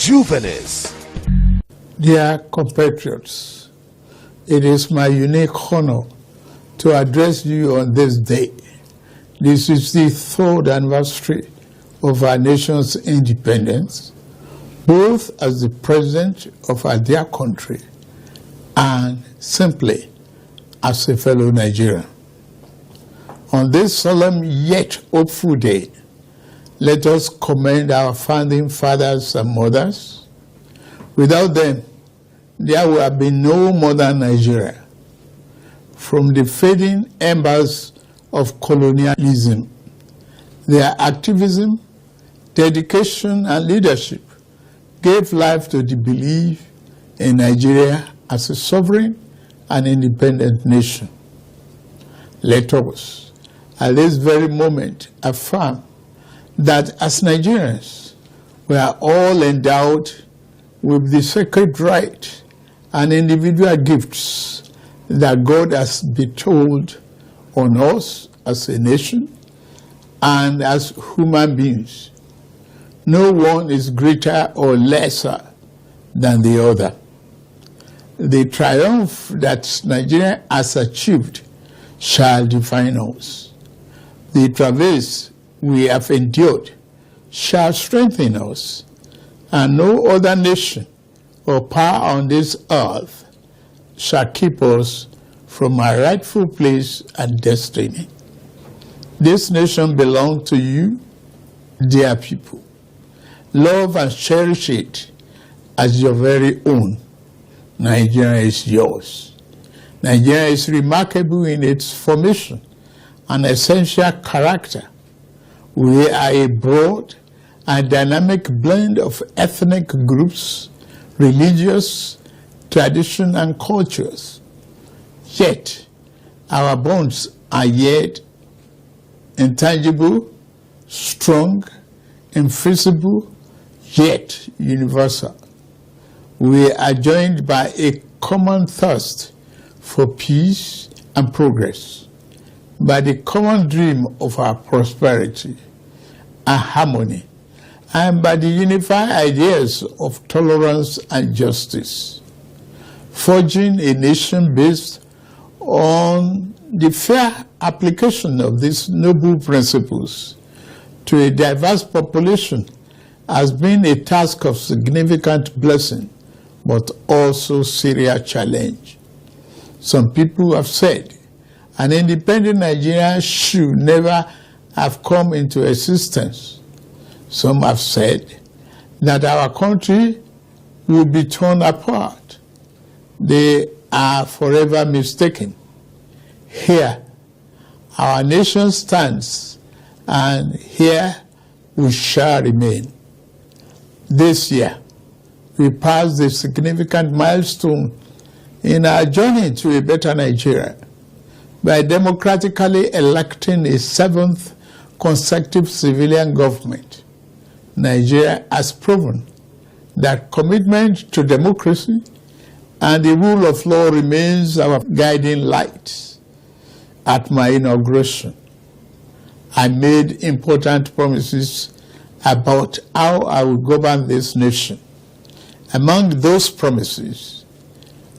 Juvenis. Dear compatriots, it is my unique honor to address you on this day. This is the 3rd anniversary of our nation's independence, both as the president of our dear country and simply as a fellow Nigerian. On this solemn yet hopeful day, let us commend our founding fathers and mothers. Without them, there would have been no modern Nigeria. From the fading embers of colonialism, their activism, dedication, and leadership gave life to the belief in Nigeria as a sovereign and independent nation. Let us, at this very moment, affirm that as Nigerians, we are all endowed with the sacred right and individual gifts that God has bestowed on us as a nation and as human beings. No one is greater or lesser than the other. The triumph that Nigeria has achieved shall define us. The travails we have endured shall strengthen us, and no other nation or power on this earth shall keep us from our rightful place and destiny. This nation belongs to you, dear people. Love and cherish it as your very own. Nigeria is yours. Nigeria is remarkable in its formation and essential character. We are a broad and dynamic blend of ethnic groups, religious, tradition, and cultures. Yet, our bonds are yet intangible, strong, invisible, yet universal. We are joined by a common thirst for peace and progress, by the common dream of our prosperity and harmony, and by the unified ideas of tolerance and justice, forging a nation based on the fair application of these noble principles to a diverse population has been a task of significant blessing, but also serious challenge. Some people have said an independent Nigeria should never have come into existence. Some have said that our country will be torn apart. They are forever mistaken. Here, our nation stands, and here we shall remain. This year, we passed a significant milestone in our journey to a better Nigeria by democratically electing a 7th consecutive civilian government. Nigeria has proven that commitment to democracy and the rule of law remains our guiding light. At my inauguration, I made important promises about how I would govern this nation. Among those promises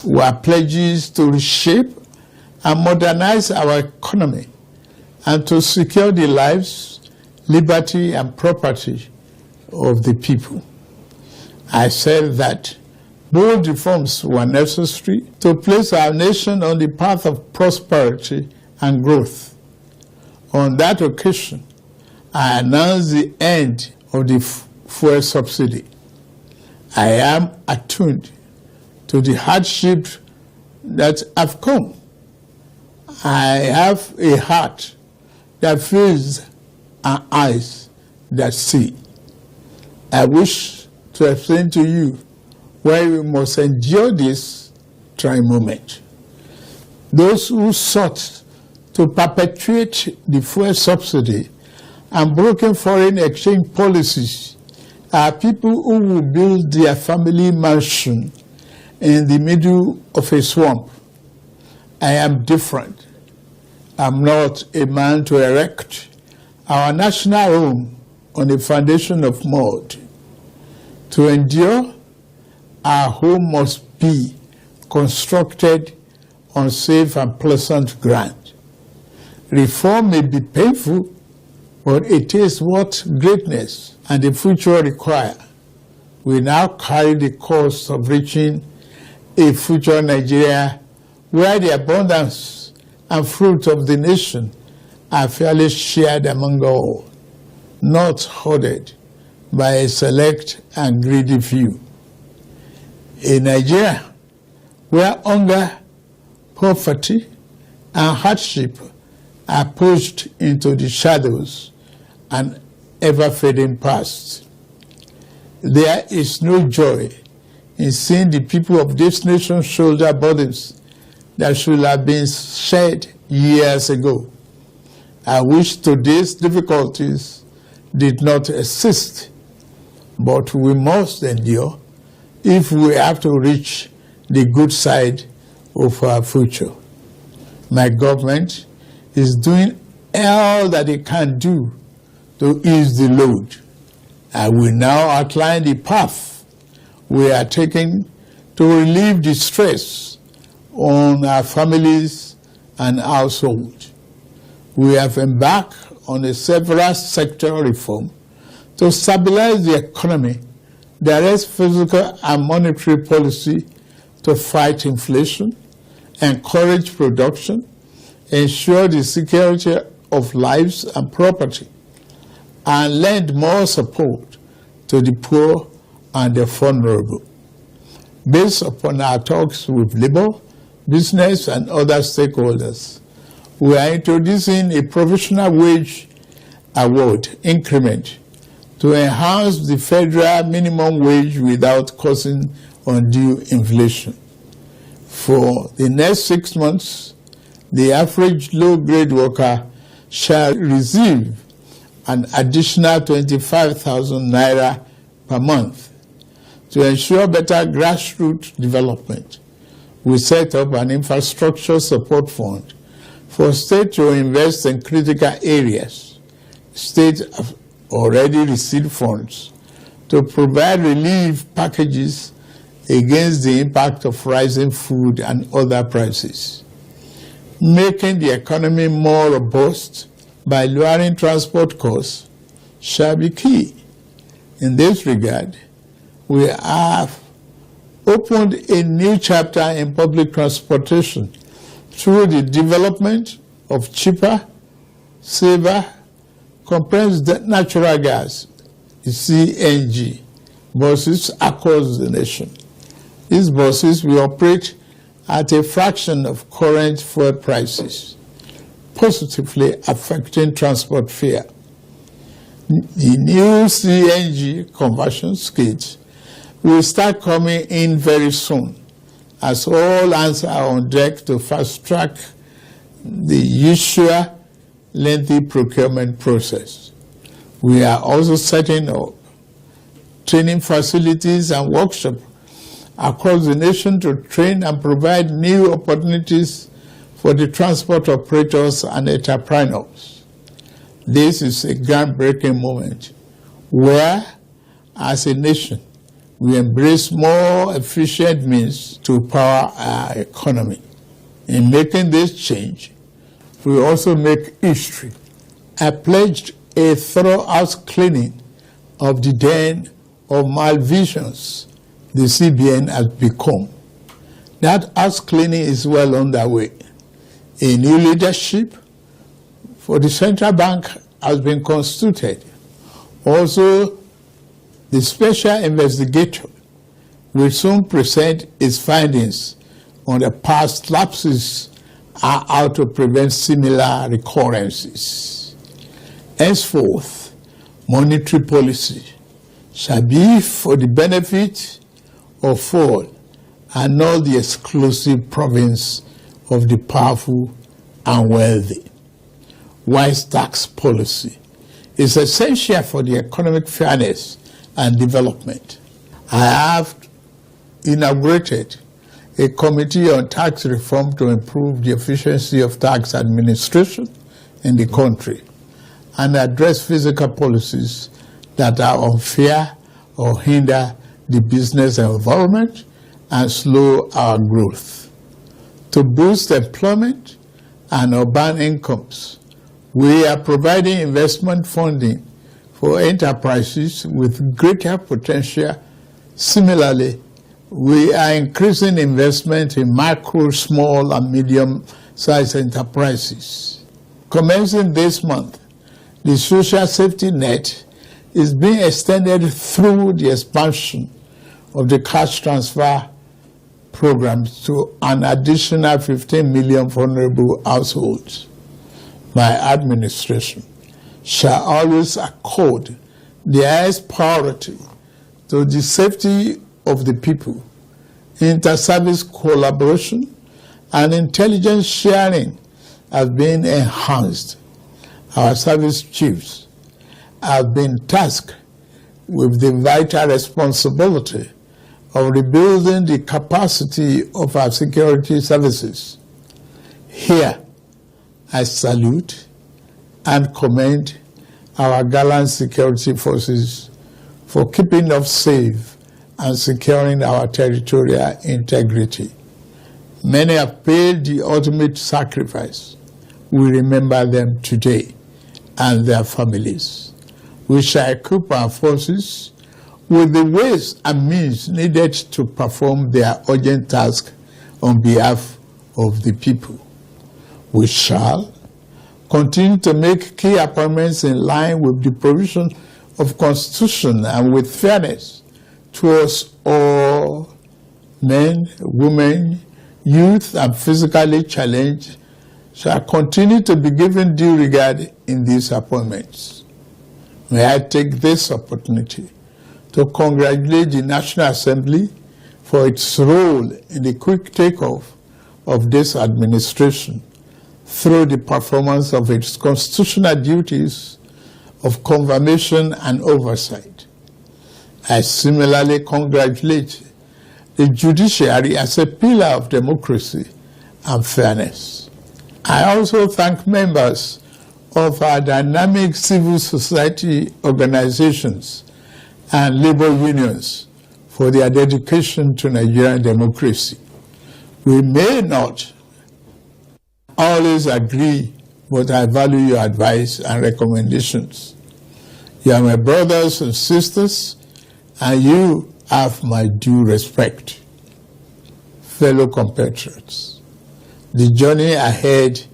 were pledges to reshape and modernize our economy and to secure the lives, liberty, and property of the people. I said that bold reforms were necessary to place our nation on the path of prosperity and growth. On that occasion, I announced the end of the fuel subsidy. I am attuned to the hardship that have come. I have a heart that feels and eyes that see. I wish to explain to you why we must endure this trying moment. Those who sought to perpetuate the fuel subsidy and broken foreign exchange policies are people who will build their family mansion in the middle of a swamp. I am different. I'm not a man to erect our national home on a foundation of mud. To endure, our home must be constructed on safe and pleasant ground. Reform may be painful, but it is what greatness and the future require. We now carry the cost of reaching a future Nigeria where the abundance and fruit of the nation are fairly shared among all, not hoarded by a select and greedy few. A Nigeria where hunger, poverty, and hardship are pushed into the shadows and ever-fading past. There is no joy in seeing the people of this nation shoulder burdens that should have been shared years ago. I wish today's difficulties did not exist, but we must endure if we have to reach the good side of our future. My government is doing all that it can do to ease the load. I will now outline the path we are taking to relieve the stress on our families and households. We have embarked on a several sectoral reform to stabilize the economy, direct fiscal and monetary policy to fight inflation, encourage production, ensure the security of lives and property, and lend more support to the poor and the vulnerable. Based upon our talks with labor, business, and other stakeholders, we are introducing a provisional wage award increment to enhance the federal minimum wage without causing undue inflation. For the next 6 months, the average low-grade worker shall receive an additional 25,000 naira per month. To ensure better grassroots development, we set up an infrastructure support fund for states to invest in critical areas. States have already received funds to provide relief packages against the impact of rising food and other prices. Making the economy more robust by lowering transport costs shall be key. In this regard, we have opened a new chapter in public transportation through the development of cheaper, safer, compressed natural gas, CNG, buses across the nation. These buses will operate at a fraction of current fuel prices, positively affecting transport fare. The new CNG conversion kits will start coming in very soon, as all hands are on deck to fast-track the usual lengthy procurement process. We are also setting up training facilities and workshops across the nation to train and provide new opportunities for the transport operators and entrepreneurs. This is a groundbreaking moment where, as a nation, we embrace more efficient means to power our economy. In making this change, we also make history. I pledged a thorough house cleaning of the den of malvisions the CBN has become. That house cleaning is well underway. A new leadership for the central bank has been constituted. Also, the special investigator will soon present its findings on the past lapses and how to prevent similar recurrences. Henceforth, monetary policy shall be for the benefit of all and not the exclusive province of the powerful and wealthy. Wise tax policy is essential for the economic fairness and development. I have inaugurated a committee on tax reform to improve the efficiency of tax administration in the country and address fiscal policies that are unfair or hinder the business environment and slow our growth. To boost employment and urban incomes, we are providing investment funding for enterprises with greater potential. Similarly, we are increasing investment in micro, small, and medium-sized enterprises. Commencing this month, the social safety net is being extended through the expansion of the cash transfer program to an additional 15 million vulnerable households. My administration shall always accord the highest priority to the safety of the people. Inter-service collaboration and intelligence sharing have been enhanced. Our service chiefs have been tasked with the vital responsibility of rebuilding the capacity of our security services. Here, I salute and commend our gallant security forces for keeping us safe and securing our territorial integrity. Many have paid the ultimate sacrifice. We remember them today and their families. We shall equip our forces with the ways and means needed to perform their urgent task on behalf of the people. We shall continue to make key appointments in line with the provision of Constitution and with fairness towards all men, women, youth, and physically challenged shall continue to be given due regard in these appointments. May I take this opportunity to congratulate the National Assembly for its role in the quick takeoff of this administration through the performance of its constitutional duties of confirmation and oversight. I similarly congratulate the judiciary as a pillar of democracy and fairness. I also thank members of our dynamic civil society organizations and labor unions for their dedication to Nigerian democracy. We may not always agree, but I value your advice and recommendations. You are my brothers and sisters, and you have my due respect. Fellow compatriots, the journey ahead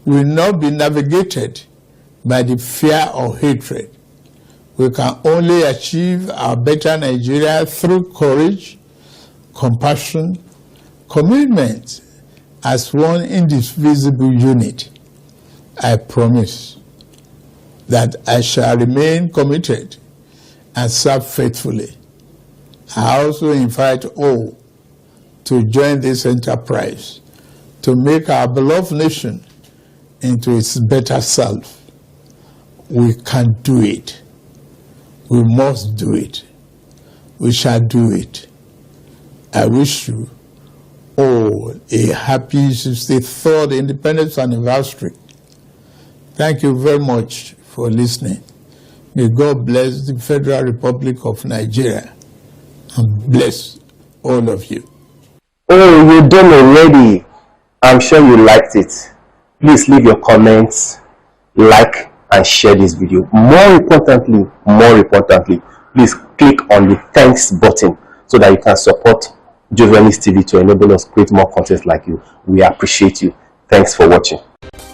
will not be navigated by the fear or hatred. We can only achieve our better Nigeria through courage, compassion, commitment as one indivisible unit. I promise that I shall remain committed and serve faithfully. I also invite all to join this enterprise to make our beloved nation into its better self. We can do it. We must do it. We shall do it. I wish you all a happy 63rd Independence Anniversary. Thank you very much for listening. May God bless the Federal Republic of Nigeria and bless all of you. Oh, you're done already. I'm sure you liked it. Please leave your comments, like, and share this video. More importantly, please click on the thanks button so that you can support Jovenis TV to enable us create more content like you. We appreciate you. Thanks for watching.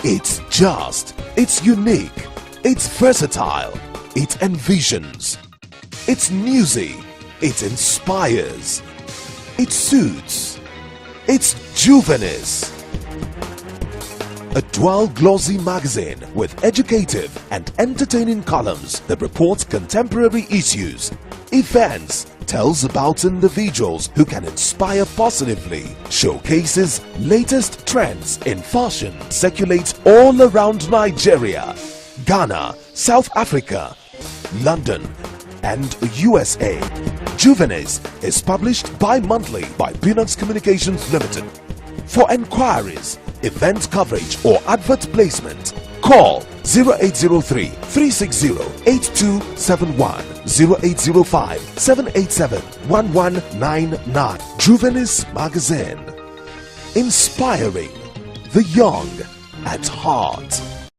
It's just, it's unique, it's versatile, it envisions, it's newsy, it inspires, it suits, it's Jovenis. A dual glossy magazine with educative and entertaining columns that reports contemporary issues, events, tells about individuals who can inspire positively, showcases latest trends in fashion, circulates all around Nigeria, Ghana, South Africa, London, and USA. Jovenis is published bi-monthly by Peanuts Communications Limited. For enquiries, event coverage or advert placement, call 0803 360 8271. 0805-787-1199. Juvenis Magazine. Inspiring the young at heart.